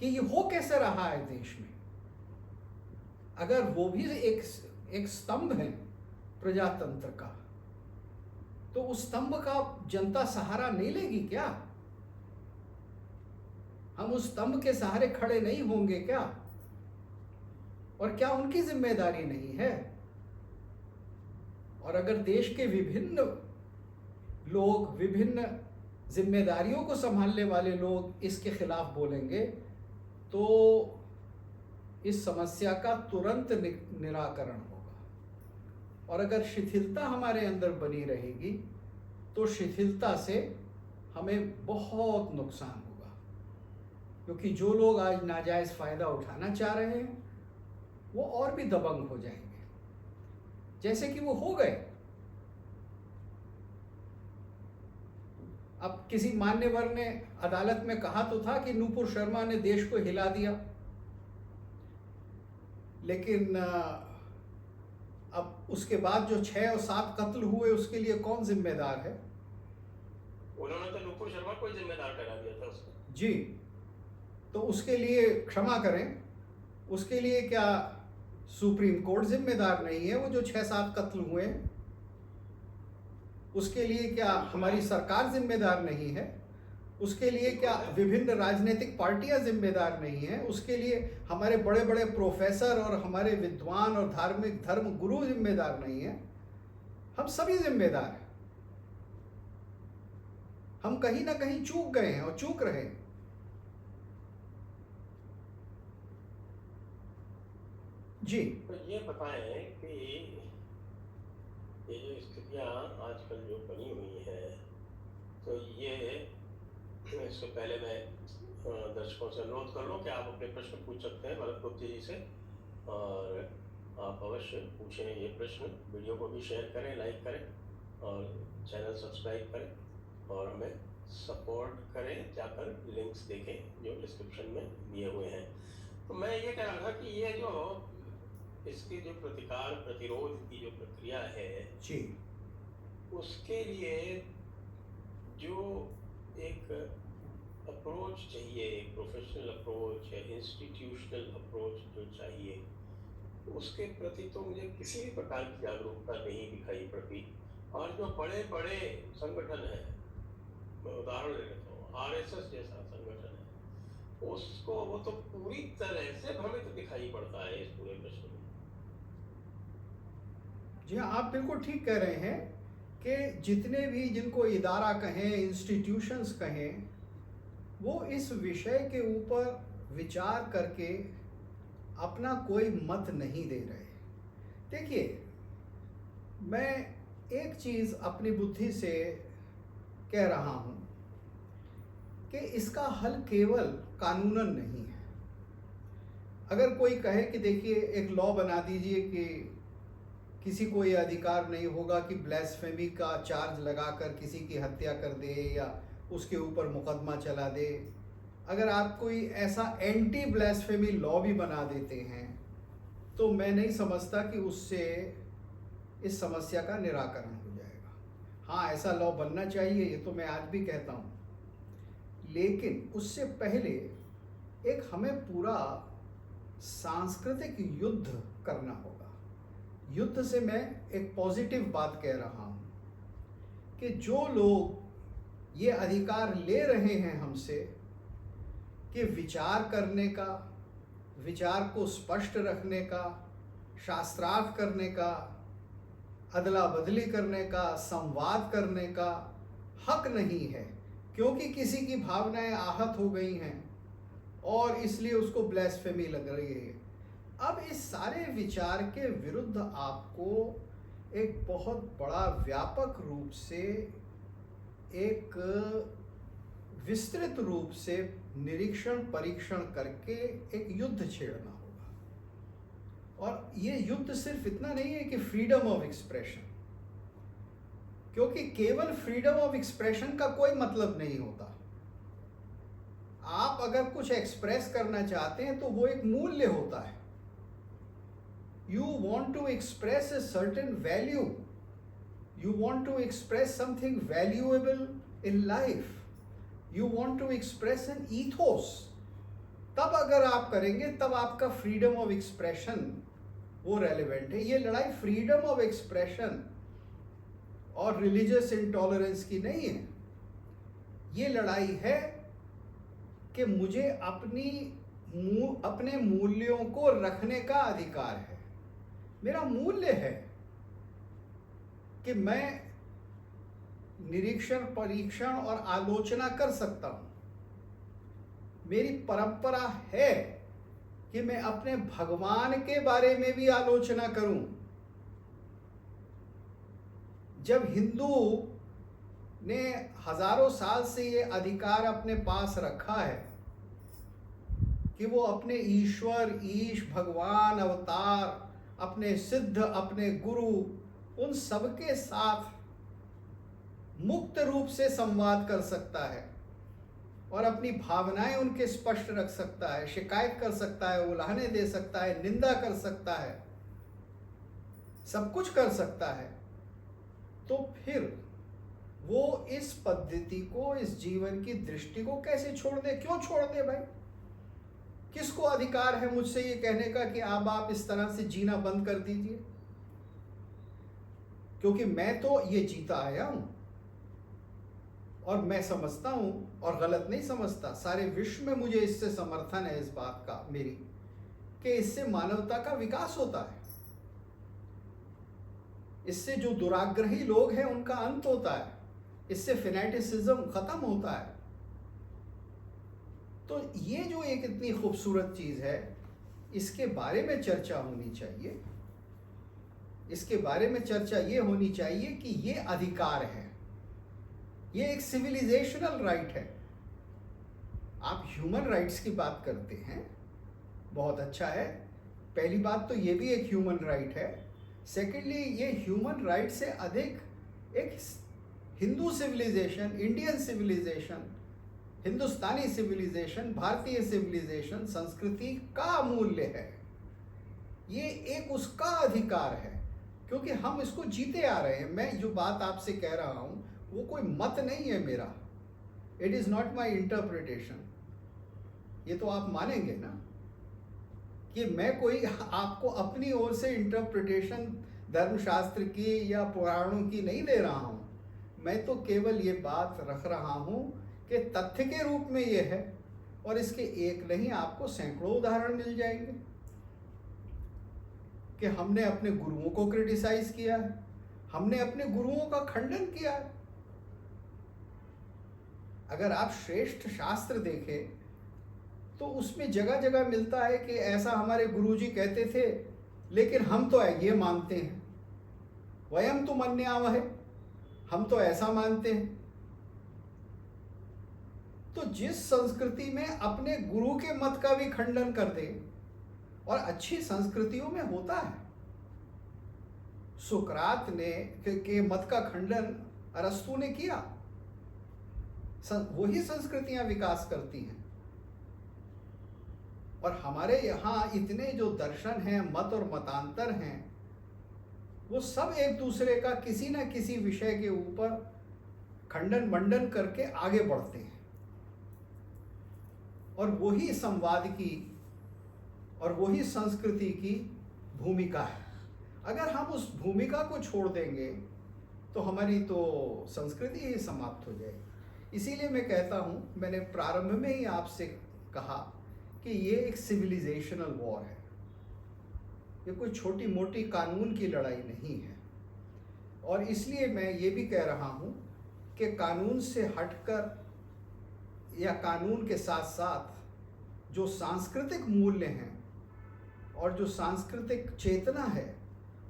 कि ये हो कैसे रहा है देश में। अगर वो भी एक स्तंभ है प्रजातंत्र का, तो उस स्तंभ का जनता सहारा नहीं लेगी क्या? हम उस स्तंभ के सहारे खड़े नहीं होंगे क्या? और क्या उनकी जिम्मेदारी नहीं है? और अगर देश के विभिन्न लोग, विभिन्न जिम्मेदारियों को संभालने वाले लोग इसके खिलाफ बोलेंगे, तो इस समस्या का तुरंत निराकरण होगा। और अगर शिथिलता हमारे अंदर बनी रहेगी, तो शिथिलता से हमें बहुत नुकसान होगा, क्योंकि जो लोग आज नाजायज़ फ़ायदा उठाना चाह रहे हैं, वो और भी दबंग हो जाएंगे, जैसे कि वो हो गए। अब किसी मान्यवर ने अदालत में कहा तो था कि नूपुर शर्मा ने देश को हिला दिया, लेकिन अब उसके बाद जो 6 और 7 कत्ल हुए, उसके लिए कौन जिम्मेदार है? उन्होंने तो नूपुर शर्मा को ही जिम्मेदार ठहरा दिया था उसको। जी, तो उसके लिए क्षमा करें, उसके लिए क्या सुप्रीम कोर्ट जिम्मेदार नहीं है? वो जो 6-7 कत्ल हुए, उसके लिए क्या हमारी सरकार जिम्मेदार नहीं है? उसके लिए क्या विभिन्न राजनीतिक पार्टियां जिम्मेदार नहीं हैं? उसके लिए हमारे बड़े बड़े प्रोफेसर और हमारे विद्वान और धार्मिक धर्म गुरु जिम्मेदार नहीं हैं? हम सभी जिम्मेदार हैं। हम कहीं ना कहीं चूक गए हैं और चूक रहे हैं। जी, तो ये बताएं कि ये जो स्थितियाँ आजकल जो बनी हुई है, तो ये इससे पहले मैं दर्शकों से अनुरोध कर लूँ कि आप अपने प्रश्न पूछ सकते हैं भरत गुप्ता जी से, और आप अवश्य पूछें ये प्रश्न। वीडियो को भी शेयर करें, लाइक करें और चैनल सब्सक्राइब करें और हमें सपोर्ट करें। जाकर लिंक्स देखें जो डिस्क्रिप्शन में दिए हुए हैं। तो मैं ये कह रहा था कि ये जो इसकी जो प्रतिकार प्रतिरोध की जो प्रक्रिया है जी, उसके लिए जो एक अप्रोच चाहिए, एक प्रोफेशनल अप्रोच या इंस्टीट्यूशनल अप्रोच जो चाहिए, उसके प्रति तो मुझे किसी भी प्रकार की जागरूकता नहीं दिखाई पड़ती। और जो बड़े बड़े संगठन हैं, मैं उदाहरण ले लेता हूँ, आरएसएस जैसा संगठन है, उसको वो तो पूरी तरह से भ्रमित दिखाई पड़ता है इस पूरे प्रश्न में। जी हाँ, आप बिल्कुल ठीक कह रहे हैं कि जितने भी जिनको इदारा कहें, इंस्टीट्यूशंस कहें, वो इस विषय के ऊपर विचार करके अपना कोई मत नहीं दे रहे। देखिए, मैं एक चीज़ अपनी बुद्धि से कह रहा हूँ कि इसका हल केवल कानूनन नहीं है। अगर कोई कहे कि देखिए एक लॉ बना दीजिए कि किसी को ये अधिकार नहीं होगा कि ब्लास्फेमी का चार्ज लगाकर किसी की हत्या कर दे या उसके ऊपर मुकदमा चला दे, अगर आप कोई ऐसा एंटी ब्लास्फेमी लॉ भी बना देते हैं, तो मैं नहीं समझता कि उससे इस समस्या का निराकरण हो जाएगा। हाँ, ऐसा लॉ बनना चाहिए, ये तो मैं आज भी कहता हूँ, लेकिन उससे पहले एक हमें पूरा सांस्कृतिक युद्ध करना होगा। युद्ध से मैं एक पॉजिटिव बात कह रहा हूँ कि जो लोग ये अधिकार ले रहे हैं हमसे कि विचार करने का, विचार को स्पष्ट रखने का, शास्त्रार्थ करने का, अदला बदली करने का, संवाद करने का हक नहीं है, क्योंकि किसी की भावनाएं आहत हो गई हैं और इसलिए उसको ब्लास्फेमी लग रही है। अब इस सारे विचार के विरुद्ध आपको एक बहुत बड़ा व्यापक रूप से, एक विस्तृत रूप से निरीक्षण परीक्षण करके एक युद्ध छेड़ना होगा। और ये युद्ध सिर्फ इतना नहीं है कि फ्रीडम ऑफ एक्सप्रेशन, क्योंकि केवल फ्रीडम ऑफ एक्सप्रेशन का कोई मतलब नहीं होता। आप अगर कुछ एक्सप्रेस करना चाहते हैं तो वो एक मूल्य होता है। You want to express a certain value, you want to express something valuable in life, you want to express an ethos. तब अगर आप करेंगे तब आपका फ्रीडम ऑफ एक्सप्रेशन वो रेलिवेंट है। ये लड़ाई फ्रीडम ऑफ एक्सप्रेशन और रिलीजियस इंटॉलरेंस की नहीं है। ये लड़ाई है कि मुझे अपने मूल्यों को रखने का अधिकार है। मेरा मूल्य है कि मैं निरीक्षण, परीक्षण और आलोचना कर सकता हूं। मेरी परंपरा है कि मैं अपने भगवान के बारे में भी आलोचना करूं। जब हिंदू ने हजारों साल से ये अधिकार अपने पास रखा है कि वो अपने ईश्वर, ईश, भगवान, अवतार, अपने सिद्ध, अपने गुरु, उन सबके साथ मुक्त रूप से संवाद कर सकता है और अपनी भावनाएं उनके स्पष्ट रख सकता है, शिकायत कर सकता है, उलाहने दे सकता है, निंदा कर सकता है, सब कुछ कर सकता है, तो फिर वो इस पद्धति को, इस जीवन की दृष्टि को कैसे छोड़ दे? क्यों छोड़ दे भाई? किसको अधिकार है मुझसे ये कहने का कि आप इस तरह से जीना बंद कर दीजिए? क्योंकि मैं तो ये जीता आया हूं और मैं समझता हूं, और गलत नहीं समझता, सारे विश्व में मुझे इससे समर्थन है इस बात का मेरी, कि इससे मानवता का विकास होता है, इससे जो दुराग्रही लोग हैं उनका अंत होता है, इससे फेनेटिसिज्म खत्म होता है। तो ये जो एक इतनी खूबसूरत चीज है, इसके बारे में चर्चा होनी चाहिए। इसके बारे में चर्चा ये होनी चाहिए कि ये अधिकार है, ये एक सिविलाइजेशनल राइट है। आप ह्यूमन राइट्स की बात करते हैं, बहुत अच्छा है। पहली बात तो ये भी एक ह्यूमन राइट है। सेकेंडली, ये ह्यूमन राइट से अधिक एक हिंदू सिविलाइजेशन, इंडियन सिविलाइजेशन, हिंदुस्तानी सिविलाइजेशन, भारतीय सिविलाइजेशन, संस्कृति का मूल्य है। ये एक उसका अधिकार है, क्योंकि हम इसको जीते आ रहे हैं। मैं जो बात आपसे कह रहा हूं वो कोई मत नहीं है मेरा, it is not my interpretation. ये तो आप मानेंगे ना कि मैं कोई आपको अपनी ओर से इंटरप्रिटेशन धर्मशास्त्र की या पुराणों की नहीं दे रहा हूं। मैं तो केवल ये बात रख रहा हूं कि तथ्य के रूप में ये है, और इसके एक नहीं आपको सैकड़ों उदाहरण मिल जाएंगे कि हमने अपने गुरुओं को क्रिटिसाइज किया है, हमने अपने गुरुओं का खंडन किया है। अगर आप श्रेष्ठ शास्त्र देखें तो उसमें जगह जगह मिलता है कि ऐसा हमारे गुरुजी कहते थे, लेकिन हम तो ये मानते हैं, वयम तो मन्यामहे, हम तो ऐसा मानते हैं। तो जिस संस्कृति में अपने गुरु के मत का भी खंडन कर दे, और अच्छी संस्कृतियों में होता है, सुकरात ने के मत का खंडन अरस्तु ने किया। वही संस्कृतियां विकास करती हैं। और हमारे यहाँ इतने जो दर्शन हैं, मत और मतांतर हैं, वो सब एक दूसरे का किसी न किसी विषय के ऊपर खंडन मंडन करके आगे बढ़ते हैं। और वही संवाद की और वही संस्कृति की भूमिका है। अगर हम उस भूमिका को छोड़ देंगे तो हमारी तो संस्कृति ही समाप्त हो जाएगी। इसीलिए मैं कहता हूँ, मैंने प्रारंभ में ही आपसे कहा कि ये एक सिविलाइजेशनल वॉर है, ये कोई छोटी मोटी कानून की लड़ाई नहीं है। और इसलिए मैं ये भी कह रहा हूँ कि कानून से हटकर या कानून के साथ साथ जो सांस्कृतिक मूल्य हैं और जो सांस्कृतिक चेतना है,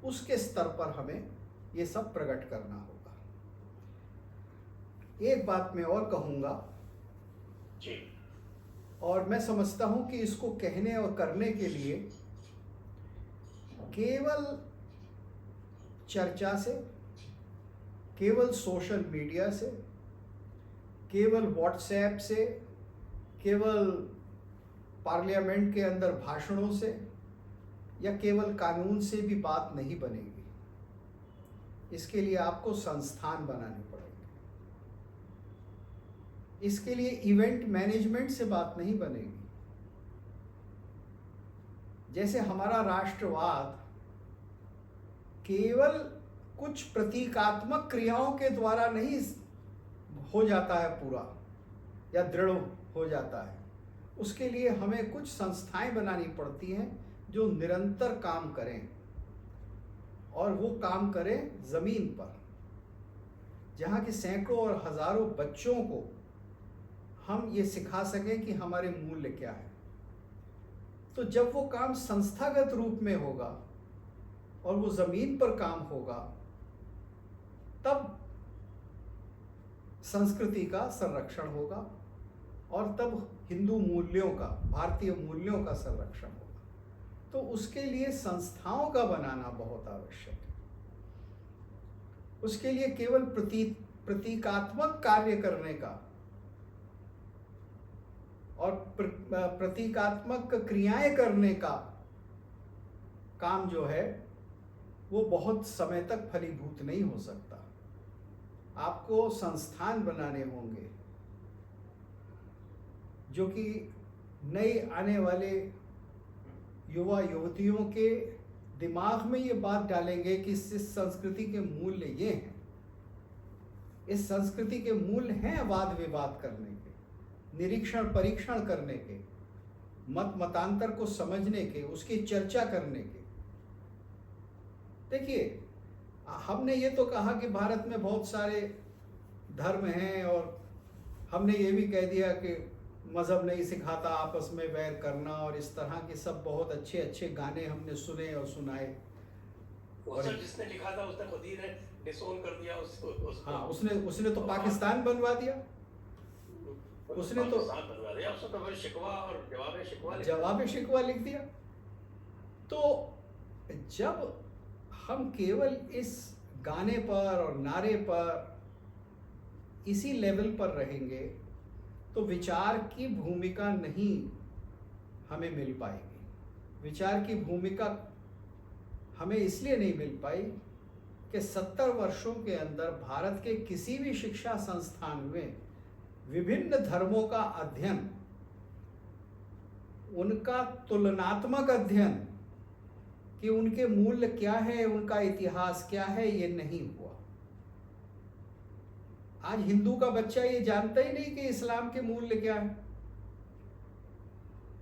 उसके स्तर पर हमें ये सब प्रकट करना होगा। एक बात मैं और कहूँगा जी, और मैं समझता हूँ कि इसको कहने और करने के लिए केवल चर्चा से, केवल सोशल मीडिया से, केवल व्हाट्सएप से, केवल पार्लियामेंट के अंदर भाषणों से या केवल कानून से भी बात नहीं बनेगी। इसके लिए आपको संस्थान बनाने पड़ेंगे। इसके लिए इवेंट मैनेजमेंट से बात नहीं बनेगी। जैसे हमारा राष्ट्रवाद केवल कुछ प्रतीकात्मक क्रियाओं के द्वारा नहीं हो जाता है पूरा या दृढ़ हो जाता है, उसके लिए हमें कुछ संस्थाएं बनानी पड़ती हैं जो निरंतर काम करें, और वो काम करें जमीन पर, जहाँ की सैकड़ों और हजारों बच्चों को हम ये सिखा सकें कि हमारे मूल्य क्या है। तो जब वो काम संस्थागत रूप में होगा और वो जमीन पर काम होगा, तब संस्कृति का संरक्षण होगा और तब हिंदू मूल्यों का, भारतीय मूल्यों का संरक्षण होगा। तो उसके लिए संस्थाओं का बनाना बहुत आवश्यक है। उसके लिए केवल प्रतीकात्मक कार्य करने का और प्रतीकात्मक क्रियाएं करने का काम जो है वो बहुत समय तक फलीभूत नहीं हो सकता। आपको संस्थान बनाने होंगे जो कि नए आने वाले युवा युवतियों के दिमाग में ये बात डालेंगे कि इस संस्कृति के मूल्य ये हैं। इस संस्कृति के मूल्य हैं वाद विवाद करने के, निरीक्षण परीक्षण करने के, मत मतांतर को समझने के, उसकी चर्चा करने के। देखिए, हमने ये तो कहा कि भारत में बहुत सारे धर्म हैं और हमने ये भी कह दिया कि मज़हब नहीं सिखाता आपस में वैर करना, और इस तरह के सब बहुत अच्छे अच्छे गाने हमने सुने और सुनाए। और जिसने लिखा था उसने खुद ही ने डिसोन कर दिया उसको। हाँ, उसने तो पाकिस्तान बनवा दिया। उसने तो बनवा दिया, उसने तो शिकवा और जवाब शिकवा लिख दिया। तो जब हम केवल इस गाने पर और नारे पर इसी लेवल पर रहेंगे तो विचार की भूमिका नहीं हमें मिल पाएगी। विचार की भूमिका हमें इसलिए नहीं मिल पाई कि 70 वर्षों के अंदर भारत के किसी भी शिक्षा संस्थान में विभिन्न धर्मों का अध्ययन, उनका तुलनात्मक अध्ययन कि उनके मूल्य क्या है, उनका इतिहास क्या है, ये नहीं हुआ। आज हिंदू का बच्चा ये जानता ही नहीं कि इस्लाम के मूल्य क्या है,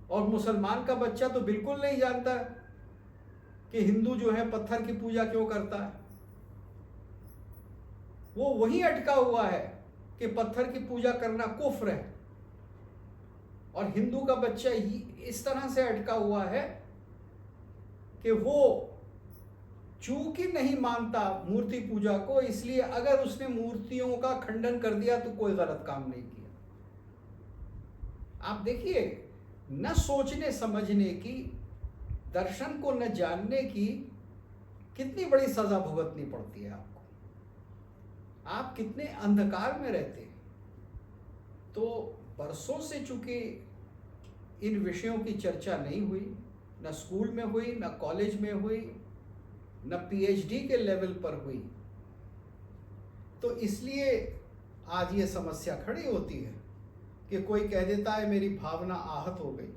और मुसलमान का बच्चा तो बिल्कुल नहीं जानता कि हिंदू जो है पत्थर की पूजा क्यों करता है। वो वहीं अटका हुआ है कि पत्थर की पूजा करना कुफ्र है, और हिंदू का बच्चा इस तरह से अटका हुआ है कि वो चूंकि नहीं मानता मूर्ति पूजा को, इसलिए अगर उसने मूर्तियों का खंडन कर दिया तो कोई गलत काम नहीं किया। आप देखिए, न सोचने समझने की, दर्शन को न जानने की कितनी बड़ी सजा भुगतनी पड़ती है आपको। आप कितने अंधकार में रहते हैं। तो बरसों से चूंकि इन विषयों की चर्चा नहीं हुई, न स्कूल में हुई, न कॉलेज में हुई, न पीएचडी के लेवल पर हुई, तो इसलिए आज ये समस्या खड़ी होती है कि कोई कह देता है मेरी भावना आहत हो गई,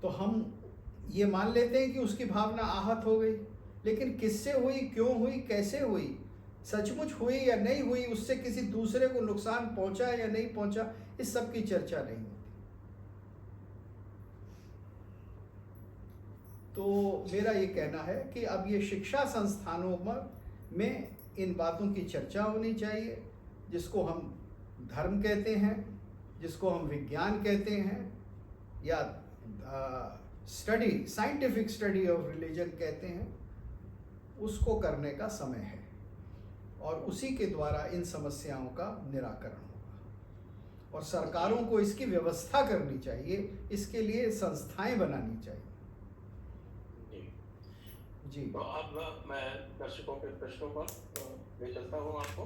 तो हम ये मान लेते हैं कि उसकी भावना आहत हो गई। लेकिन किससे हुई, क्यों हुई, कैसे हुई, सचमुच हुई या नहीं हुई, उससे किसी दूसरे को नुकसान पहुंचा या नहीं पहुंचा, इस सब की चर्चा नहीं होती। तो मेरा ये कहना है कि अब ये शिक्षा संस्थानों में इन बातों की चर्चा होनी चाहिए, जिसको हम धर्म कहते हैं, जिसको हम विज्ञान कहते हैं, या study, scientific study of religion कहते हैं, उसको करने का समय है, और उसी के द्वारा इन समस्याओं का निराकरण होगा। और सरकारों को इसकी व्यवस्था करनी चाहिए, इसके लिए संस्थाएं बनानी चाहिए। जी। तो अब मैं दर्शकों के प्रश्नों पर ले चलता हूँ आपको।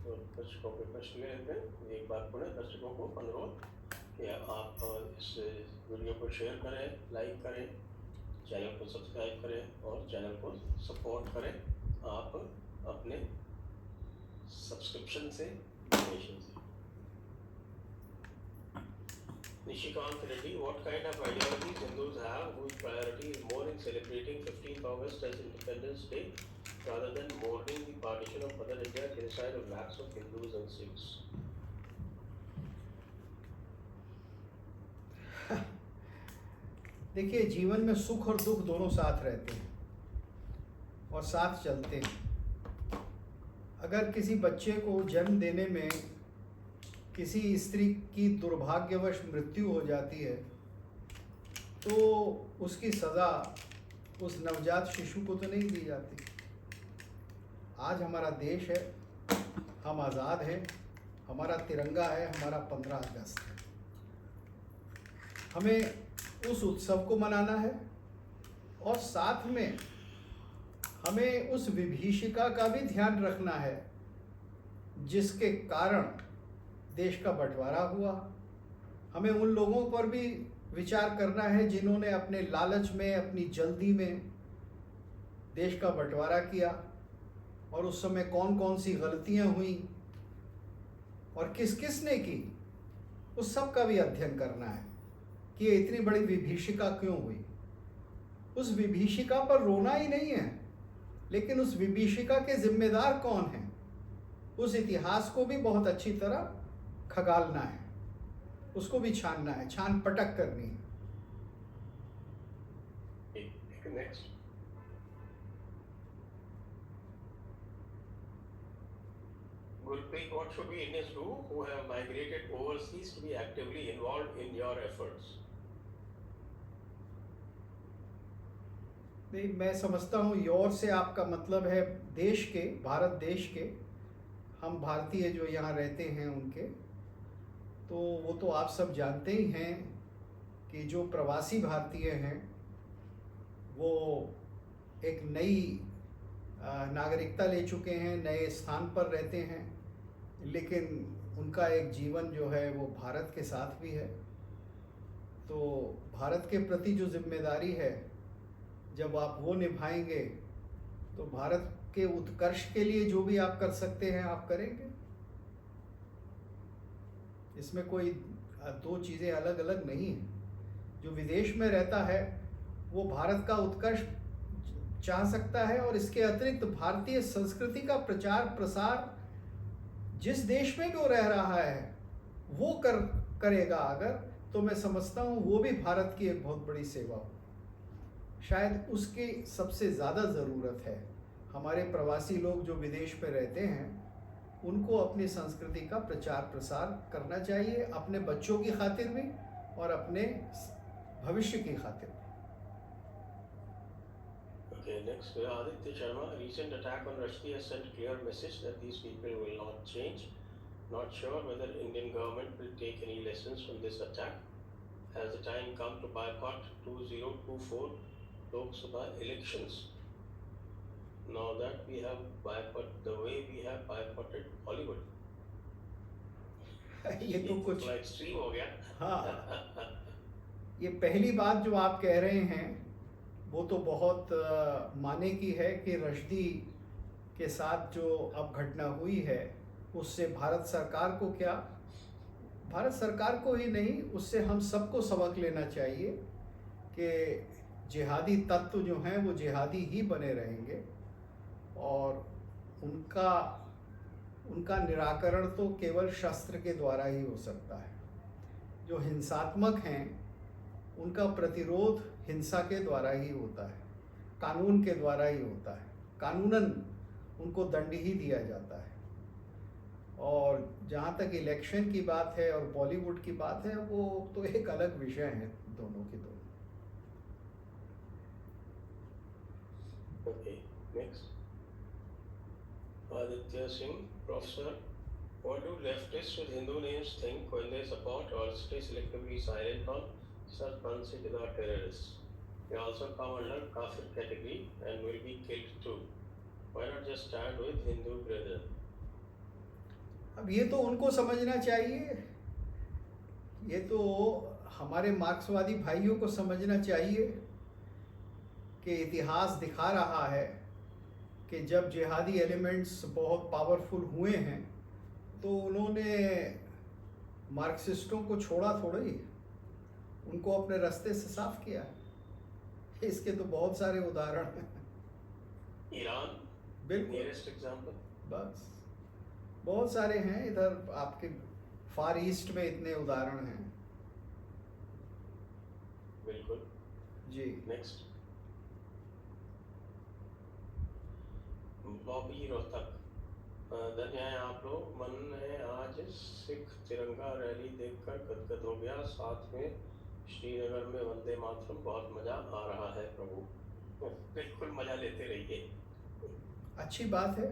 तो दर्शकों के प्रश्न ले लेते हैं। एक बार पुनः दर्शकों को अनुरोध कि आप इस वीडियो को शेयर करें, लाइक करें, चैनल को सब्सक्राइब करें और चैनल को सपोर्ट करें आप अपने सब्सक्रिप्शन से, डोनेशन से। Nishikant Reddy, what kind of ideologies Hindus have whose priority is more in celebrating 15th August as Independence Day rather than mourning the partition of Mother India, genocide of lakhs of Hindus and Sikhs? देखिए, जीवन में सुख और दुख दोनों साथ रहते हैं और साथ चलते हैं। अगर किसी बच्चे को जन्म देने में किसी स्त्री की दुर्भाग्यवश मृत्यु हो जाती है तो उसकी सज़ा उस नवजात शिशु को तो नहीं दी जाती। आज हमारा देश है, हम आज़ाद हैं, हमारा तिरंगा है, हमारा 15 अगस्त है। हमें उस उत्सव को मनाना है और साथ में हमें उस विभीषिका का भी ध्यान रखना है जिसके कारण देश का बंटवारा हुआ। हमें उन लोगों पर भी विचार करना है जिन्होंने अपने लालच में, अपनी जल्दी में देश का बंटवारा किया और उस समय कौन कौन सी गलतियां हुई और किस किस ने की, उस सब का भी अध्ययन करना है कि ये इतनी बड़ी विभीषिका क्यों हुई। उस विभीषिका पर रोना ही नहीं है, लेकिन उस विभीषिका के जिम्मेदार कौन हैं, उस इतिहास को भी बहुत अच्छी तरह खगालना है, उसको भी छानना है, छान पटक करनी है। Next. Gurpreet, what should we Indians do who have migrated overseas to be actively involved in your efforts? नहीं, मैं समझता हूँ योर से आपका मतलब है देश के, भारत देश के, हम भारतीय जो यहाँ रहते हैं उनके। तो वो तो आप सब जानते ही हैं कि जो प्रवासी भारतीय हैं वो एक नई नागरिकता ले चुके हैं, नए स्थान पर रहते हैं, लेकिन उनका एक जीवन जो है वो भारत के साथ भी है। तो भारत के प्रति जो जिम्मेदारी है, जब आप वो निभाएंगे तो भारत के उत्कर्ष के लिए जो भी आप कर सकते हैं आप करेंगे। इसमें कोई दो चीज़ें अलग अलग नहीं हैं। जो विदेश में रहता है वो भारत का उत्कर्ष चाह सकता है और इसके अतिरिक्त भारतीय संस्कृति का प्रचार प्रसार जिस देश में भी वो रह रहा है वो करेगा अगर, तो मैं समझता हूँ वो भी भारत की एक बहुत बड़ी सेवा हो। शायद उसकी सबसे ज़्यादा ज़रूरत है। हमारे प्रवासी लोग जो विदेश में रहते हैं उनको अपनी संस्कृति का प्रचार प्रसार करना चाहिए, अपने बच्चों की खातिर भी और अपने भविष्य की खातिर भी। Okay, next, Aditya Sharma. A recent attack on Rushdie has sent clear message that these people will not change. Not sure whether Indian government will take any lessons from this attack. Has the time come to boycott 2024 Lok Sabha elections? Now that we have boycotted the way we have boycotted Hollywood. ये तो कुछ extreme हो गया। हाँ, ये पहली बात जो आप कह रहे हैं वो तो बहुत माने की है कि रश्दी के साथ जो अब घटना हुई है उससे भारत सरकार को क्या, भारत सरकार को ही नहीं, उससे हम सबको सबक लेना चाहिए कि जिहादी तत्व जो हैं वो जिहादी ही बने रहेंगे और उनका निराकरण तो केवल शस्त्र के द्वारा ही हो सकता है। जो हिंसात्मक हैं उनका प्रतिरोध हिंसा के द्वारा ही होता है, कानून के द्वारा ही होता है, कानूनन उनको दंड ही दिया जाता है। और जहाँ तक इलेक्शन की बात है और बॉलीवुड की बात है वो तो एक अलग विषय है, दोनों के दोनों। Okay, next. Aditya Singh, Professor, what do leftists with Hindu names think when they support or stay selectively silent on such considered terrorists? They also come under kafir category and will be killed too. Why not just stand with Hindu brethren? अब ये तो उनको समझना चाहिए, ये तो हमारे मार्क्सवादी भाइयों को समझना चाहिए कि इतिहास दिखा रहा है कि जब जिहादी एलिमेंट्स बहुत पावरफुल हुए हैं तो उन्होंने मार्क्सिस्टों को छोड़ा थोड़ा ही, उनको अपने रास्ते से साफ किया। इसके तो बहुत सारे उदाहरण हैं। Iran, बिल्कुल, nearest example. बस बहुत सारे हैं, इधर आपके फार ईस्ट में इतने उदाहरण हैं। बिल्कुल। जी नेक्स्ट, बॉबी रोहतक, धन्य है आप लोग, मन में आज सिख तिरंगा रैली देखकर गदगद हो गया, साथ में श्रीनगर में वंदे मातरम, बहुत मजा आ रहा है प्रभु। बिल्कुल मजा लेते रहिए। अच्छी बात है।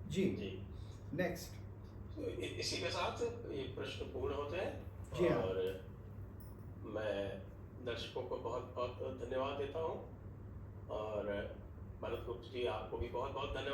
जी जी, नेक्स्ट। तो इसी के साथ ये प्रश्न पूर्ण होते हैं। जी हाँ। और मैं दर्शकों को बहुत बहुत धन्यवाद देता हूँ, और भरत गुप्त जी आपको भी बहुत बहुत धन्यवाद।